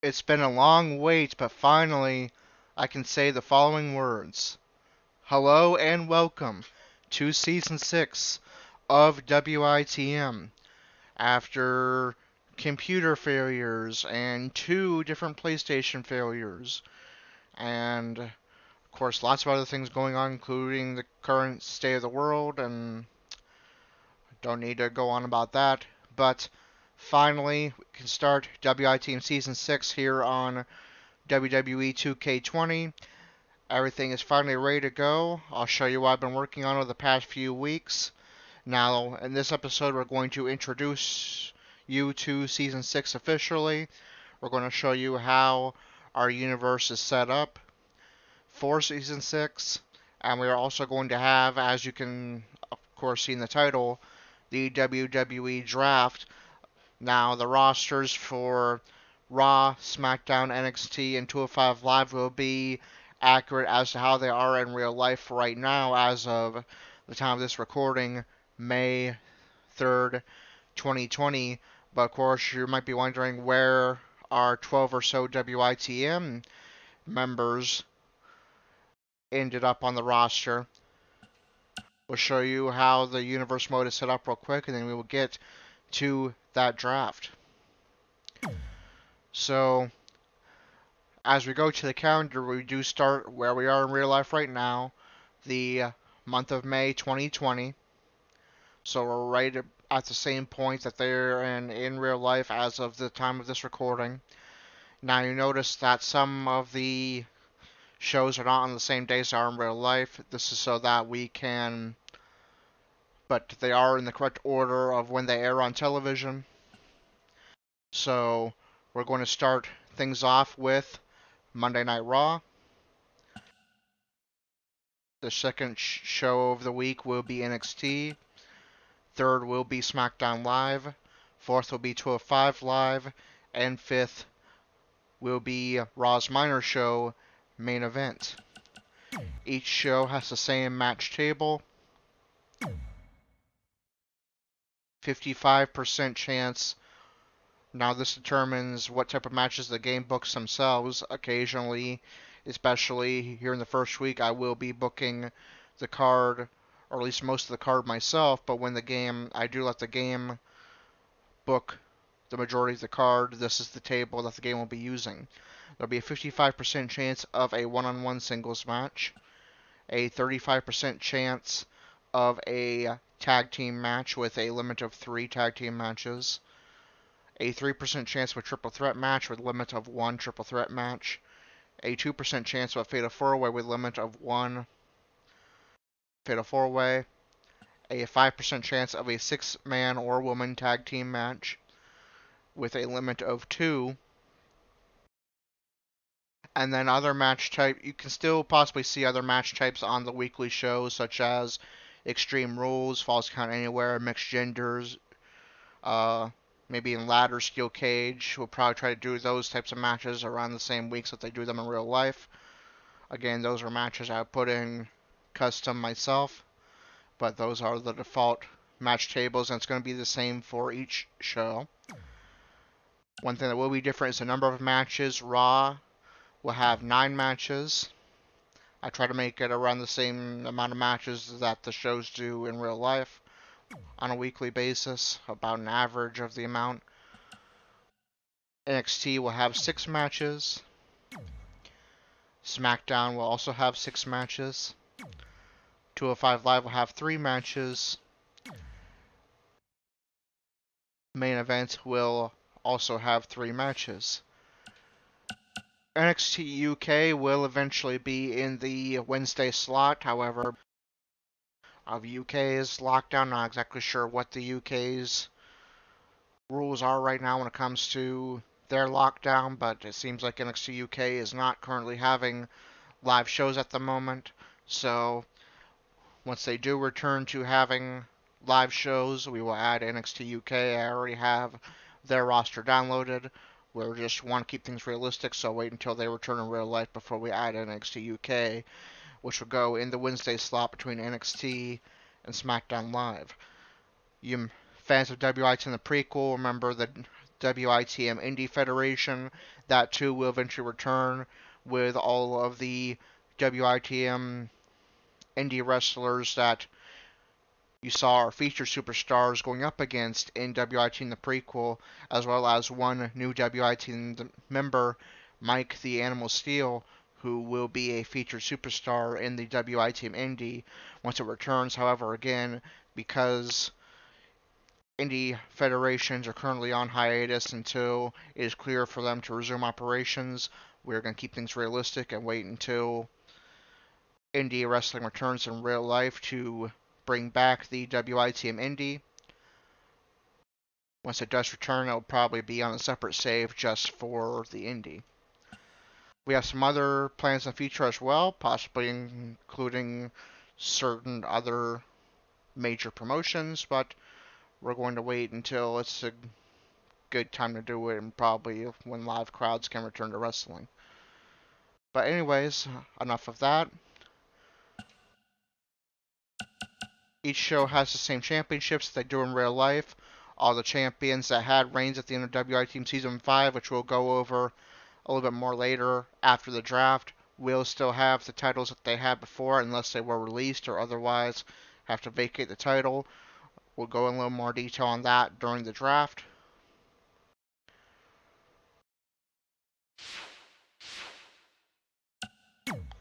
It's been a long wait, but finally I can say the following words. Hello and welcome to Season 6 of WITM. After computer failures and 2 different PlayStation failures, and of course lots of other things going on, including the current state of the world, and don't need to go on about that. But finally, we can start WITM Season 6 here on WWE 2K20. Everything is finally ready to go. I'll show you what I've been working on over the past few weeks. Now, in this episode, we're going to introduce you to Season 6 officially. We're going to show you how our universe is set up for Season 6. And we are also going to have, as you can, of course, see in the title, the WWE Draft. Now, the rosters for Raw, SmackDown, NXT, and 205 Live will be accurate as to how they are in real life right now as of the time of this recording, May 3rd, 2020. But of course, you might be wondering where our 12 or so WITM members ended up on the roster. We'll show you how the universe mode is set up real quick, and then we will get to that draft. So, as we go to the calendar, we do start where we are in real life right now, the month of May 2020. So we're right at the same point that they're in real life as of the time of this recording. Now you notice that some of the shows are not on the same days they are in real life. This is so that we can, but they are in the correct order of when they air on television. So we're going to start things off with Monday Night Raw. The second show of the week will be NXT. Third will be SmackDown Live. Fourth will be 205 Live. And fifth will be Raw's Minor Show Main Event. Each show has the same match table. 55% chance. Now this determines what type of matches the game books themselves. Occasionally, especially here in the first week, I will be booking the card, or at least most of the card myself, but when I do let the game book the majority of the card, this is the table that the game will be using. There'll be a 55% chance of a one-on-one singles match, a 35% chance of a tag team match with a limit of 3 tag team matches, a 3% chance of a triple threat match with a limit of 1 triple threat match, a 2% chance of a fatal 4-way with a limit of 1 fatal 4-way, a 5% chance of a 6-man or woman tag team match with a limit of 2, and then other match type. You can still possibly see other match types on the weekly shows, such as Extreme Rules, Falls Count Anywhere, Mixed Genders, maybe in Ladder, Steel Cage. We'll probably try to do those types of matches around the same weeks that they do them in real life. Again, those are matches I put in custom myself, but those are the default match tables, and it's going to be the same for each show. One thing that will be different is the number of matches. Raw will have 9 matches. I try to make it around the same amount of matches that the shows do in real life on a weekly basis, about an average of the amount. NXT will have 6 matches. SmackDown will also have 6 matches. 205 Live will have 3 matches. Main Event will also have 3 matches. NXT UK will eventually be in the Wednesday slot. However, the UK is locked down. Not exactly sure what the UK's rules are right now when it comes to their lockdown, but it seems like NXT UK is not currently having live shows at the moment. So once they do return to having live shows, we will add NXT UK. I already have their roster downloaded. We just want to keep things realistic, so wait until they return in real life before we add NXT UK, which will go in the Wednesday slot between NXT and SmackDown Live. You fans of WITM the prequel remember the WITM Indie Federation. That too will eventually return with all of the WITM indie wrestlers that you saw our featured superstars going up against in WITM the prequel, as well as one new WITM member, Mike the Animal Steel, who will be a featured superstar in the WITM Indie once it returns. However, again, because indie federations are currently on hiatus until it is clear for them to resume operations, we're going to keep things realistic and wait until indie wrestling returns in real life to bring back the WITM Indie. Once it does return, it'll probably be on a separate save just for the Indie. We have some other plans in the future as well, possibly including certain other major promotions, but we're going to wait until it's a good time to do it, and probably when live crowds can return to wrestling. But anyways, enough of that. Each show has the same championships that they do in real life. All the champions that had reigns at the end of WITM Season 5, which we'll go over a little bit more later after the draft, will still have the titles that they had before unless they were released or otherwise have to vacate the title. We'll go in a little more detail on that during the draft.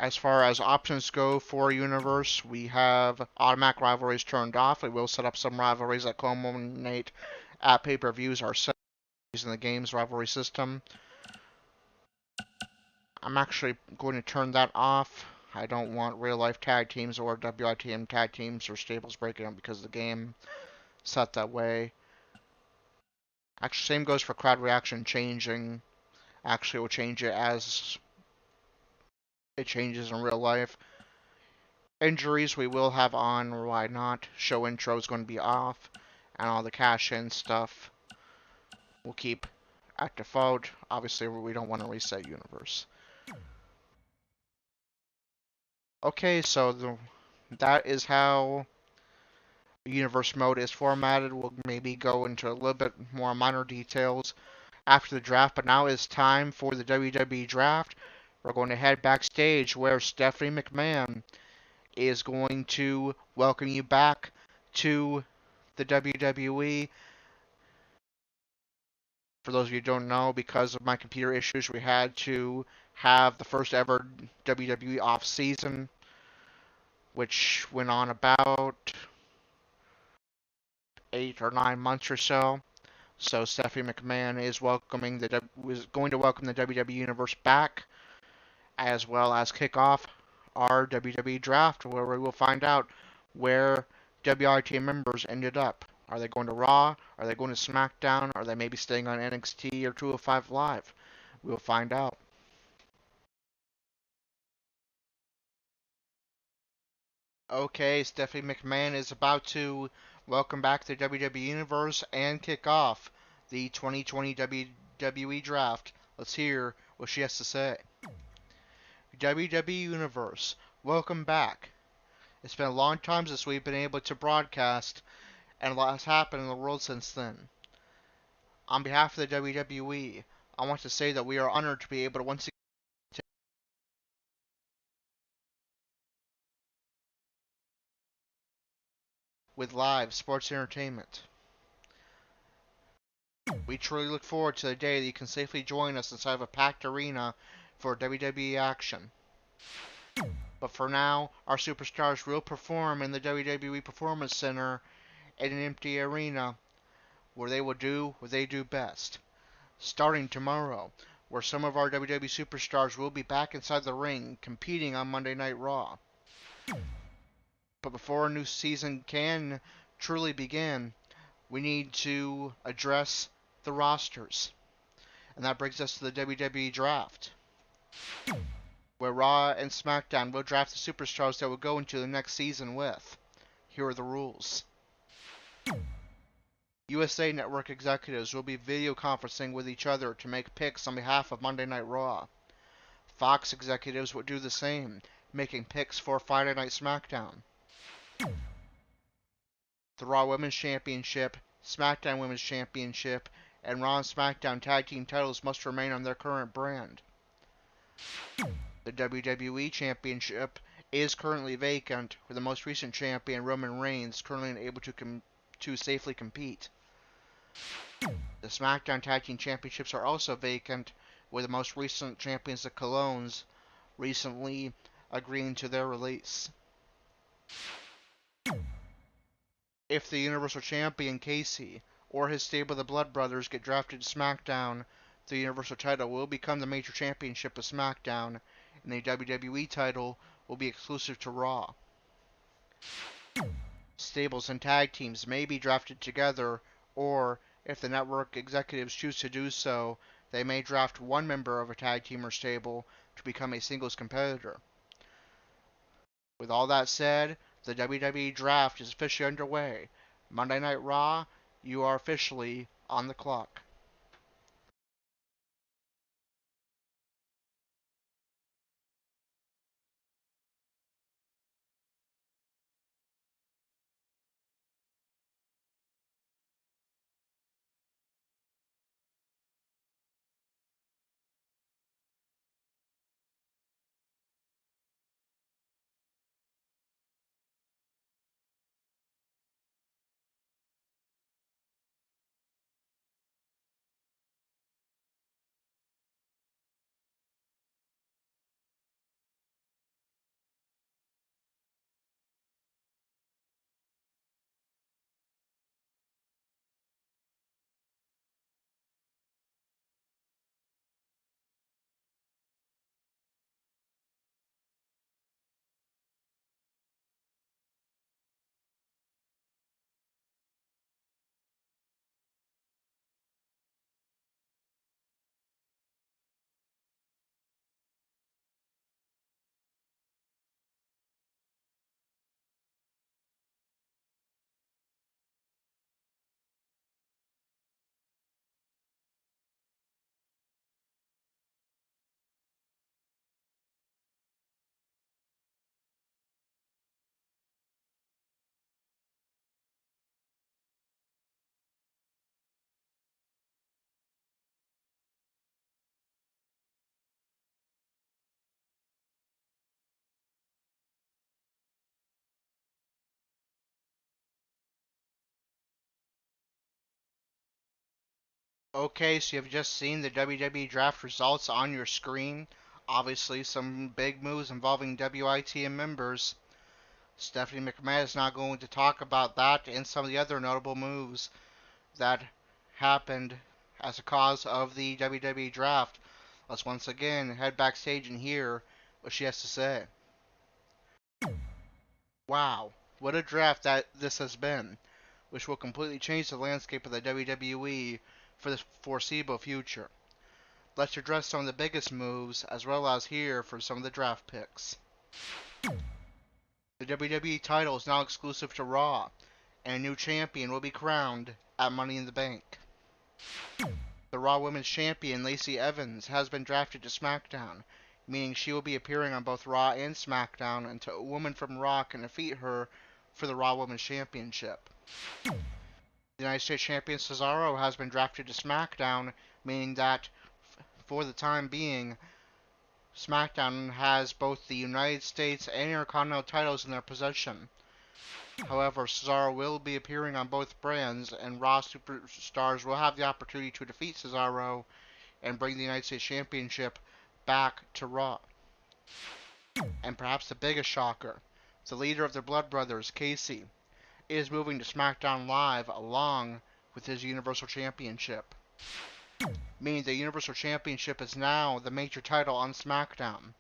As far as options go for Universe, we have automatic rivalries turned off. We will set up some rivalries that culminate at pay-per-views ourselves using the game's rivalry system. I'm actually going to turn that off. I don't want real-life tag teams or WITM tag teams or stables breaking up because the game set that way. Actually, same goes for crowd reaction changing. Actually, we'll change it as it changes in real life. Injuries we will have on, or why not. Show intro is going to be off, and all the cash-in stuff we'll keep at default. Obviously, we don't want to reset Universe. Okay, so that is how Universe mode is formatted. We'll maybe go into a little bit more minor details after the draft, but now it's time for the WWE draft. We're going to head backstage where Stephanie McMahon is going to welcome you back to the WWE. For those of you who don't know, because of my computer issues, we had to have the first ever WWE off season, which went on about 8 or 9 months or so. So Stephanie McMahon is going to welcome the WWE Universe back, as well as kick off our WWE draft, where we will find out where WITM members ended up. Are they going to Raw? Are they going to SmackDown? Are they maybe staying on NXT or 205 Live? We'll find out. Okay, Stephanie McMahon is about to welcome back the WWE Universe and kick off the 2020 WWE Draft. Let's hear what she has to say. WWE Universe, welcome back. It's been a long time since we've been able to broadcast, and a lot has happened in the world since then. On behalf of the WWE, I want to say that we are honored to be able to once again with live sports entertainment. We truly look forward to the day that you can safely join us inside of a packed arena for WWE action. But for now, our superstars will perform in the WWE Performance Center in an empty arena where they will do what they do best. Starting tomorrow, where some of our WWE superstars will be back inside the ring competing on Monday Night Raw. But before a new season can truly begin, we need to address the rosters. And that brings us to the WWE Draft, where Raw and SmackDown will draft the superstars that will go into the next season with. Here are the rules. USA Network executives will be video conferencing with each other to make picks on behalf of Monday Night Raw. Fox executives would do the same, making picks for Friday Night SmackDown. The Raw Women's Championship, SmackDown Women's Championship, and Raw and SmackDown Tag Team titles must remain on their current brand. The WWE Championship is currently vacant, with the most recent champion, Roman Reigns, currently unable to safely compete. The SmackDown Tag Team Championships are also vacant, with the most recent champions, the Colognes, recently agreeing to their release. If the Universal Champion, Casey, or his stable, the Blood Brothers, get drafted to SmackDown, the Universal title will become the major championship of SmackDown, and the WWE title will be exclusive to Raw. Stables and tag teams may be drafted together, or, if the network executives choose to do so, they may draft one member of a tag team or stable to become a singles competitor. With all that said, the WWE Draft is officially underway. Monday Night Raw, you are officially on the clock. Okay, so you've just seen the WWE Draft results on your screen. Obviously, some big moves involving WITM members. Stephanie McMahon is now going to talk about that and some of the other notable moves that happened as a cause of the WWE Draft. Let's once again head backstage and hear what she has to say. Wow, what a draft that this has been, which will completely change the landscape of the WWE for the foreseeable future. Let's address some of the biggest moves, as well as hear from some of the draft picks. The WWE title is now exclusive to Raw, and a new champion will be crowned at Money in the Bank. The Raw Women's Champion, Lacey Evans, has been drafted to SmackDown, meaning she will be appearing on both Raw and SmackDown until a woman from Raw can defeat her for the Raw Women's Championship. The United States Champion Cesaro has been drafted to SmackDown, meaning that, for the time being, SmackDown has both the United States and Intercontinental titles in their possession. However, Cesaro will be appearing on both brands, and Raw superstars will have the opportunity to defeat Cesaro and bring the United States Championship back to Raw. And perhaps the biggest shocker, the leader of the Blood Brothers, Casey, is moving to SmackDown Live along with his Universal Championship, meaning the Universal Championship is now the major title on SmackDown.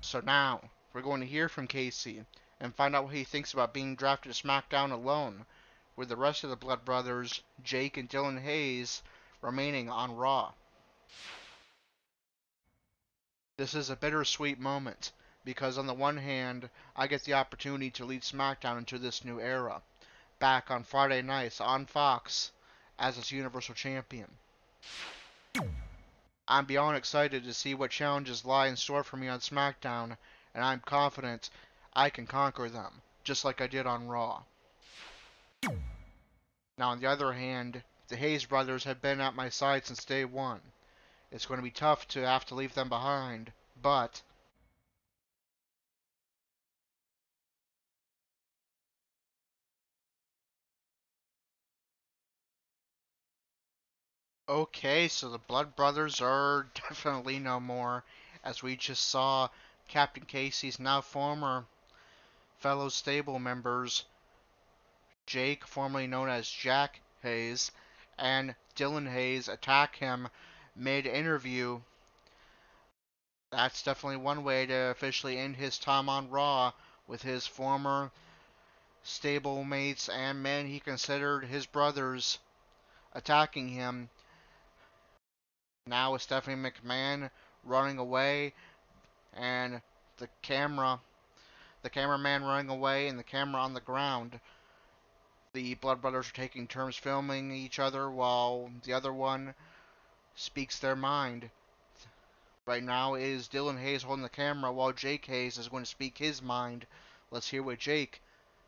So now, we're going to hear from Casey and find out what he thinks about being drafted to SmackDown alone, with the rest of the Blood Brothers, Jake and Dylan Hayes, remaining on Raw. This is a bittersweet moment, because on the one hand, I get the opportunity to lead SmackDown into this new era, back on Friday nights on Fox as its Universal Champion. I'm beyond excited to see what challenges lie in store for me on SmackDown, and I'm confident I can conquer them, just like I did on Raw. Now, on the other hand, The Hayes brothers have been at my side since day one. It's going to be tough to have to leave them behind, but okay, so the Blood Brothers are definitely no more. As we just saw, Captain Casey's now former fellow stable members, Jake, formerly known as Jack Hayes, and Dylan Hayes, attack him mid-interview. That's definitely one way to officially end his time on Raw, with his former stable mates and men he considered his brothers attacking him. Now it's Stephanie McMahon running away, and the cameraman running away, and the camera on the ground. The Blood Brothers are taking turns filming each other while the other one speaks their mind. Right now is Dylan Hayes holding the camera while Jake Hayes is going to speak his mind. Let's hear what Jake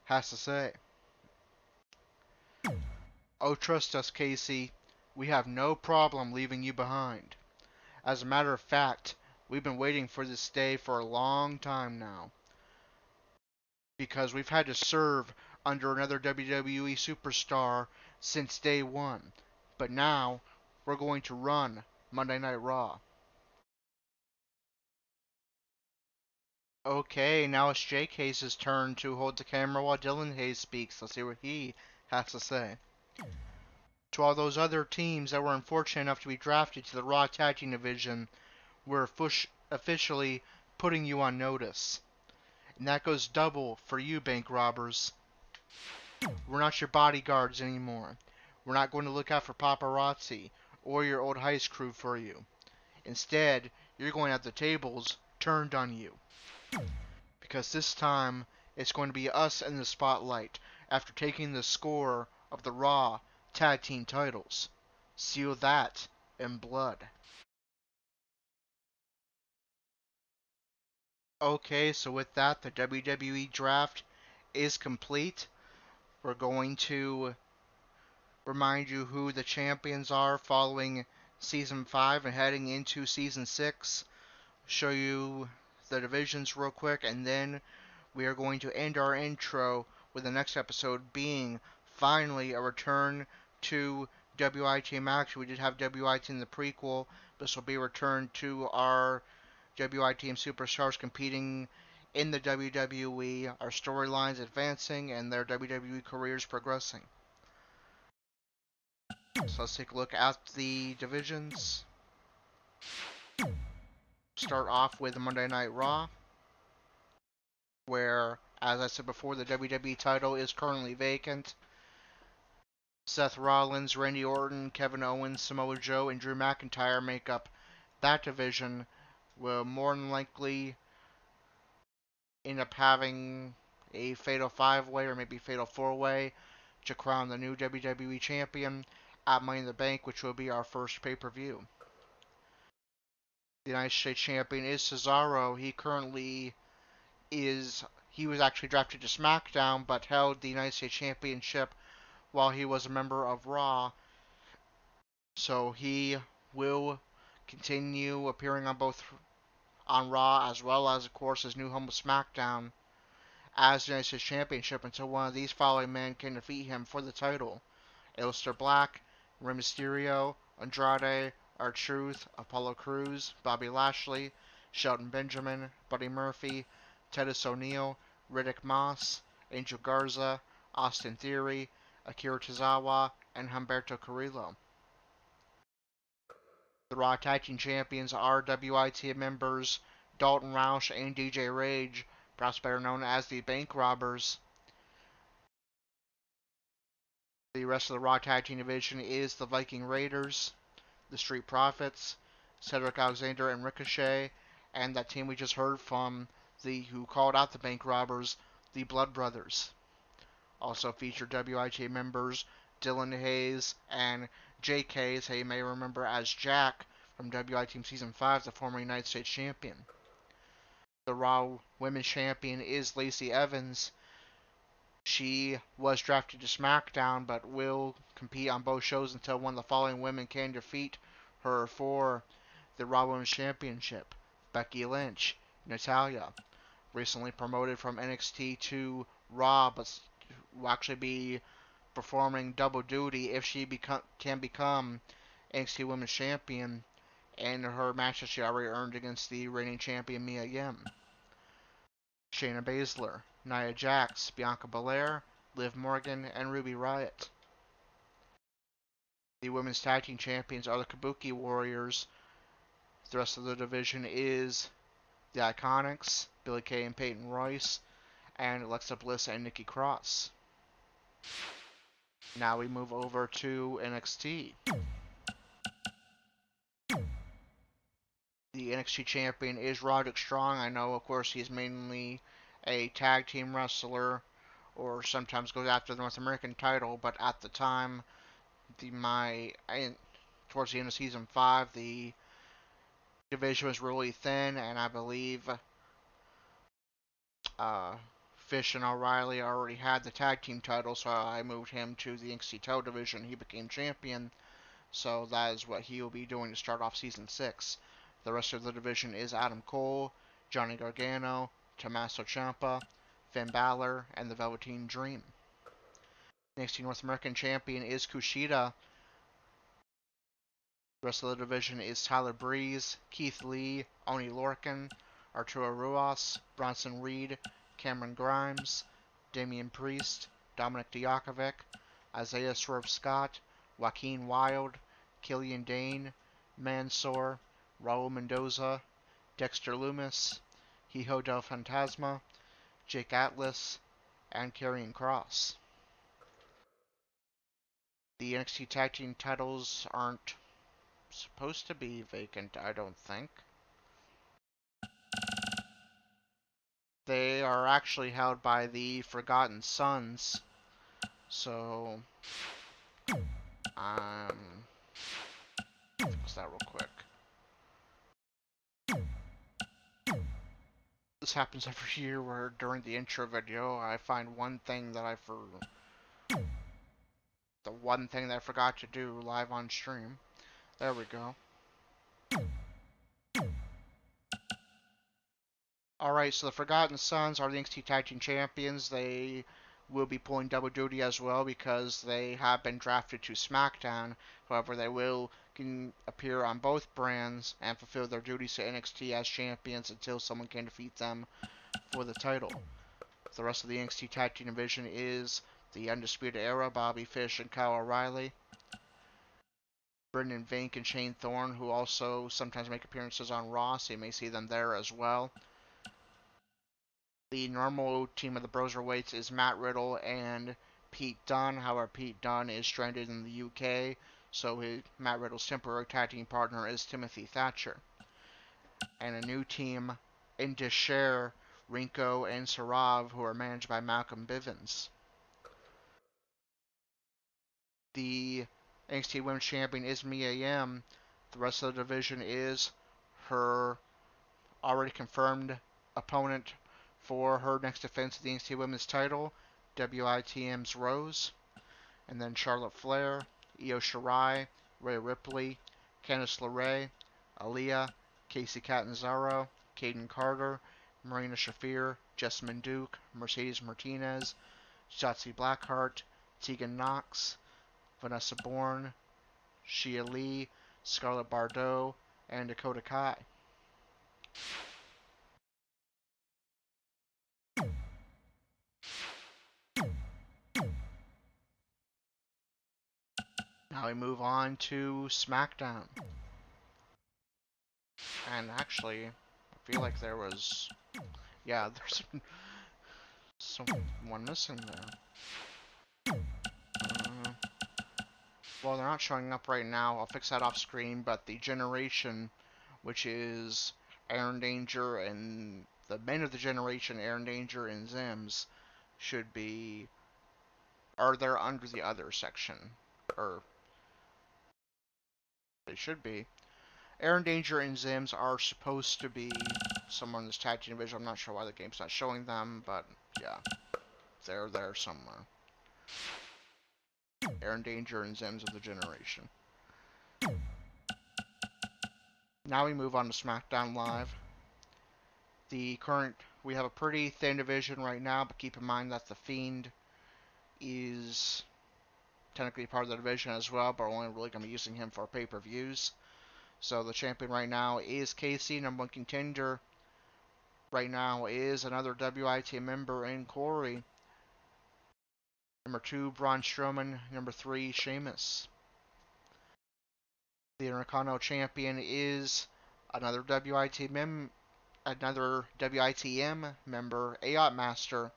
has to say. Oh, trust us, Casey. We have no problem leaving you behind. As a matter of fact, we've been waiting for this day for a long time now, because we've had to serve under another WWE superstar since day one. But now, we're going to run Monday Night Raw. Okay, now it's Jake Hayes' turn to hold the camera while Dylan Hayes speaks. Let's hear what he has to say. To all those other teams that were unfortunate enough to be drafted to the Raw Tag Team Division, we're officially putting you on notice. And that goes double for you, bank robbers. We're not your bodyguards anymore. We're not going to look out for paparazzi or your old heist crew for you. Instead, you're going to have the tables turned on you. Because this time, it's going to be us in the spotlight after taking the score of the Raw Tag Team titles. Seal that in blood. Okay, so with that, the WWE draft is complete. We're going to remind you who the champions are following Season 5 and heading into Season 6. Show you the divisions real quick, and then we are going to end our intro with the next episode being finally a return to WITM action. We did have WITM in the prequel. This will be a return to our WITM superstars competing in the WWE, our storylines advancing, and their WWE careers progressing. So let's take a look at the divisions. Start off with Monday Night Raw, where, as I said before, the WWE title is currently vacant. Seth Rollins, Randy Orton, Kevin Owens, Samoa Joe, and Drew McIntyre make up that division. Will more than likely end up having a Fatal 5-Way or maybe Fatal 4-Way to crown the new WWE Champion at Money in the Bank, which will be our first pay-per-view. The United States Champion is Cesaro. He was actually drafted to SmackDown, but held the United States Championship while he was a member of Raw. So he will continue appearing on Raw, as well as, of course, his new home of SmackDown, as the United States Championship until one of these following men can defeat him for the title. Aleister Black, Rey Mysterio, Andrade, R-Truth, Apollo Crews, Bobby Lashley, Shelton Benjamin, Buddy Murphy, Titus O'Neil, Riddick Moss, Angel Garza, Austin Theory, Akira Tozawa, and Humberto Carrillo. The Raw Tag Team Champions are WITM members Dalton, Roush, and DJ Rage, perhaps better known as the Bank Robbers. The rest of the Raw Tag Team division is the Viking Raiders, the Street Profits, Cedric Alexander and Ricochet, and that team we just heard from, who called out the Bank Robbers, the Blood Brothers. Also featured WITM members Dylan Hayes and Jake Hayes, who you may remember as Jack from WITM Season 5, the former United States Champion. The Raw Women's Champion is Lacey Evans. She was drafted to SmackDown, but will compete on both shows until one of the following women can defeat her for the Raw Women's Championship: Becky Lynch, Natalya, recently promoted from NXT to Raw, but will actually be performing double duty if she can become NXT Women's Champion in her match that she already earned against the reigning champion Mia Yim. Shayna Baszler, Nia Jax, Bianca Belair, Liv Morgan, and Ruby Riott. The women's tag team champions are the Kabuki Warriors. The rest of the division is the Iconics, Billie Kay and Peyton Royce, and Alexa Bliss and Nikki Cross. Now we move over to NXT. The NXT champion is Roderick Strong. I know, of course, he's mainly a tag team wrestler, or sometimes goes after the North American title, but at the time, towards the end of season 5, the division was really thin, and I believe Fish and O'Reilly already had the tag team title, so I moved him to the NXT title division. He became champion, so that is what he will be doing to start off season 6. The rest of the division is Adam Cole, Johnny Gargano, Tommaso Ciampa, Finn Balor, and the Velveteen Dream. NXT North American champion is Kushida. The rest of the division is Tyler Breeze, Keith Lee, Oney Lorcan, Arturo Ruas, Bronson Reed, Cameron Grimes, Damian Priest, Dominic Dijakovic, Isaiah Swerve Scott, Joaquin Wilde, Killian Dane, Mansoor, Raul Mendoza, Dexter Lumis, Hijo del Fantasma, Jake Atlas, and Karrion Kross. The NXT Tag Team titles aren't supposed to be vacant, I don't think. They are actually held by the Forgotten Sons, so fix that real quick. This happens every year where during the intro video I find the one thing that I forgot to do live on stream. There we go. Alright, so the Forgotten Sons are the NXT Tag Team Champions. They will be pulling double duty as well because they have been drafted to SmackDown. However, they can appear on both brands and fulfill their duties to NXT as champions until someone can defeat them for the title. The rest of the NXT Tag Team division is the Undisputed Era, Bobby Fish and Kyle O'Reilly, Brendan Vink and Shane Thorne, who also sometimes make appearances on Raw, so you may see them there as well. The normal team of the Broserweights is Matt Riddle and Pete Dunne. However, Pete Dunne is stranded in the UK, so Matt Riddle's temporary tag team partner is Timothy Thatcher. And a new team, Indus Rinko and Sarav, who are managed by Malcolm Bivens. The NXT Women's Champion is Mia Yim. The rest of the division is her already confirmed opponent for her next defense of the NXT Women's title, WITM's Rose, and then Charlotte Flair, Io Shirai, Rhea Ripley, Candice LeRae, Aaliyah, Kacy Catanzaro, Kaden Carter, Marina Shafir, Jessamine Duke, Mercedes Martinez, Shotzi Blackheart, Tegan Knox, Vanessa Bourne, Shia Lee, Scarlett Bordeaux, and Dakota Kai. Now we move on to SmackDown. And actually, I feel like there's someone missing there. Well, they're not showing up right now. I'll fix that off screen, but the Generation, which is Aaron Danger and the men of the Generation, Aaron Danger and Zims, they're under the other section. Or they should be. Aaron Danger and Zims are supposed to be somewhere in this tag team division. I'm not sure why the game's not showing them, but yeah. They're there somewhere. Aaron Danger and Zems of the Generation. Now we move on to SmackDown Live. We have a pretty thin division right now, but keep in mind that The Fiend is technically part of the division as well, but we're only really going to be using him for pay-per-views. So the champion right now is Casey, number 1 contender. Right now is another WITM member in Corey. Number 2, Braun Strowman. Number 3, Sheamus. The Intercontinental Champion is another WITM member, AIOT Master.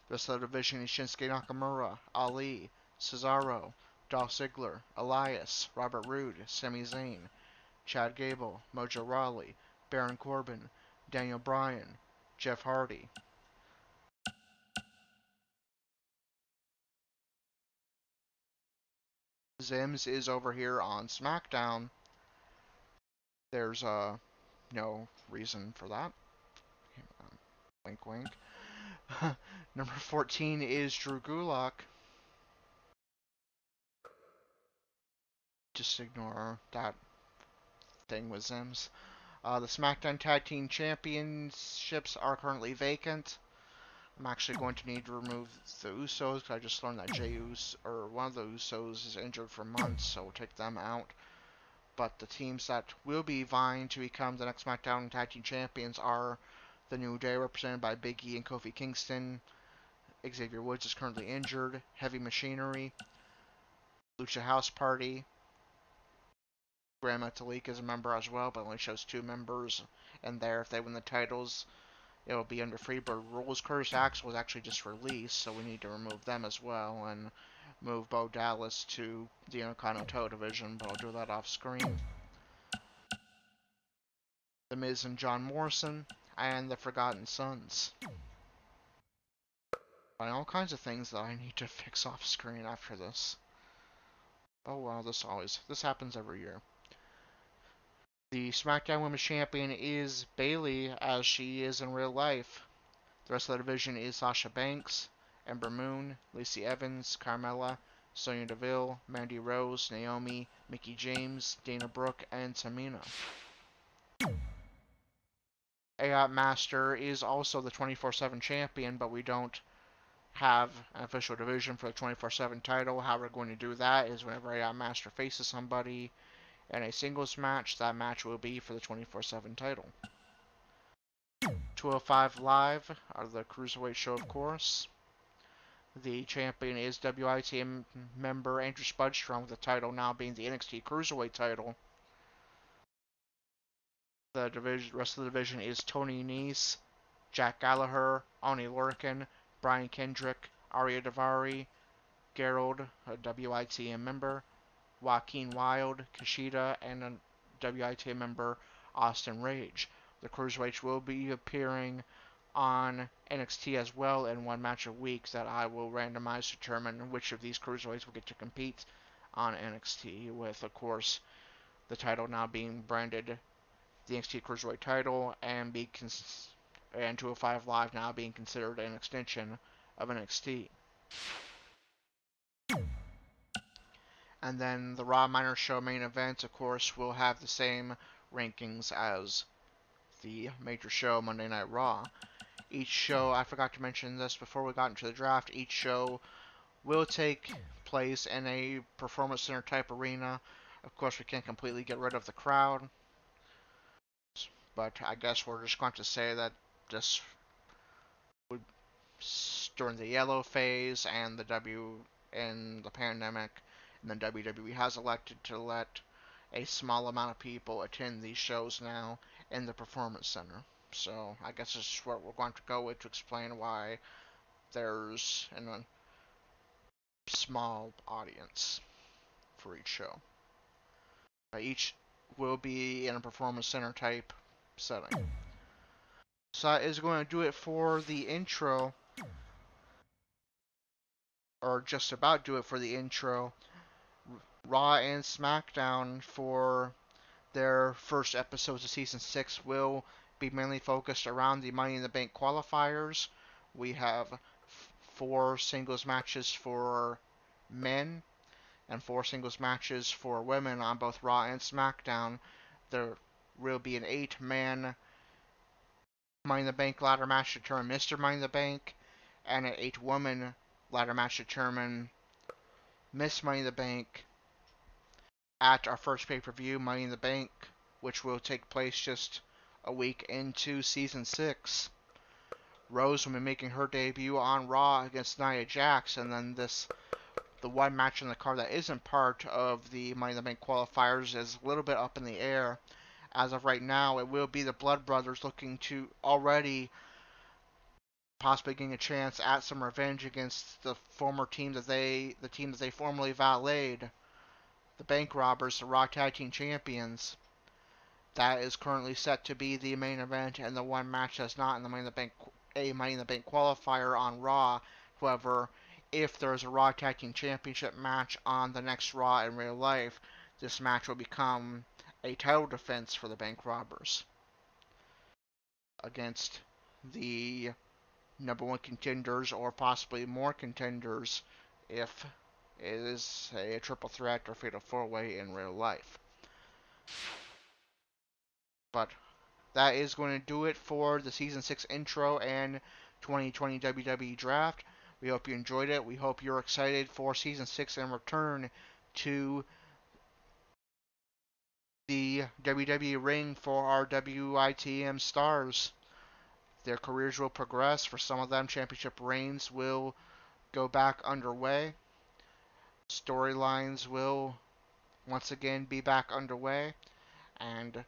The rest of the division is Shinsuke Nakamura, Ali, Cesaro, Dolph Ziggler, Elias, Robert Roode, Sami Zayn, Chad Gable, Mojo Rawley, Baron Corbin, Daniel Bryan, Jeff Hardy. Zims is over here on SmackDown. There's no reason for that. Wink wink. Number 14 is Drew Gulak. Just ignore that thing with Zims. The SmackDown Tag Team Championships are currently vacant. I'm actually going to need to remove the Usos because I just learned that one of the Usos is injured for months, so we'll take them out. But the teams that will be vying to become the next SmackDown Tag Team Champions are the New Day, represented by Big E and Kofi Kingston. Xavier Woods is currently injured. Heavy Machinery. Lucha House Party. Gran Metalik is a member as well, but only shows 2 members. And there, if they win the titles, it will be under Freebird rules. Curtis Axel was actually just released, so we need to remove them as well and move Bo Dallas to the Intercontinental division, but I'll do that off screen. The Miz and John Morrison, and the Forgotten Sons. And all kinds of things that I need to fix off screen after this. Oh well, this happens every year. The SmackDown Women's Champion is Bayley, as she is in real life. The rest of the division is Sasha Banks, Ember Moon, Lacey Evans, Carmella, Sonya Deville, Mandy Rose, Naomi, Mickie James, Dana Brooke, and Tamina. AIOT Master is also the 24/7 champion, but we don't have an official division for the 24/7 title. How we're going to do that is whenever AIOT Master faces somebody in a singles match, that match will be for the 24/7 title. 205 Live are the Cruiserweight show, of course. The champion is WITM member Andrew Spudstrong, with the title now being the NXT Cruiserweight title. The rest of the division is Tony Nese, Jack Gallagher, Oni Lorcan, Brian Kendrick, Arya Daivari, Gerald, a WITM member, Joaquin Wilde, Kushida, and a WITM member, Austin Rage. The Cruiserweights will be appearing on NXT as well in one match a week that I will randomize to determine which of these Cruiserweights will get to compete on NXT, with, of course, the title now being branded the NXT Cruiserweight title, and 205 Live now being considered an extension of NXT. And then the Raw Minor Show main event, of course, will have the same rankings as the major show, Monday Night Raw. Each show, I forgot to mention this before we got into the draft, each show will take place in a performance center type arena. Of course, we can't completely get rid of the crowd, but I guess we're just going to say that this would, during the yellow phase and the pandemic, and then WWE has elected to let a small amount of people attend these shows now in the performance center. So I guess this is what we're going to go with to explain why there's a small audience for each show. Each will be in a performance center type setting. So that is going to do it for the intro, or just about do it for the intro. Raw and SmackDown for their first episodes of Season 6 will be mainly focused around the Money in the Bank qualifiers. We have 4 singles matches for men and 4 singles matches for women on both Raw and SmackDown. There will be an 8-man Money in the Bank ladder match to determine Mr. Money in the Bank, and an 8-woman ladder match to determine Miss Money in the Bank at our first pay-per-view, Money in the Bank, which will take place just a week into Season 6. Rose will be making her debut on Raw against Nia Jax, and then the one match on the card that isn't part of the Money in the Bank qualifiers is a little bit up in the air. As of right now, it will be the Blood Brothers looking to already possibly getting a chance at some revenge against the team that they formerly valeted, the Bank Robbers, the Raw Tag Team Champions. That is currently set to be the main event and the one match that's not in the Money in the Bank qualifier on Raw. However, if there's a Raw Tag Team Championship match on the next Raw in real life, this match will become a title defense for the Bank Robbers against the number 1 contenders, or possibly more contenders if it is a triple threat or fatal 4-way in real life. But that is going to do it for the Season 6 intro and 2020 WWE Draft. We hope you enjoyed it. We hope you're excited for Season 6 and return to the WWE ring for our WITM stars. Their careers will progress. For some of them, championship reigns will go back underway. Storylines will once again be back underway. And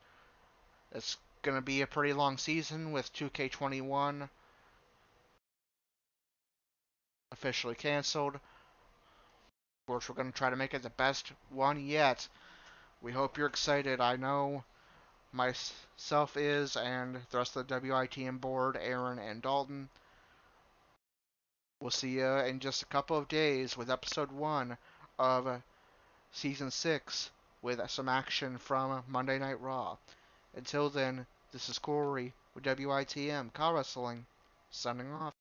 it's going to be a pretty long season with 2K21 officially canceled. Of course, we're going to try to make it the best one yet. We hope you're excited. I know myself is, and the rest of the WITM board, Aaron and Dalton. We'll see you in just a couple of days with episode 1 of Season 6 with some action from Monday Night Raw. Until then, this is Corey with WITM Car Wrestling, signing off.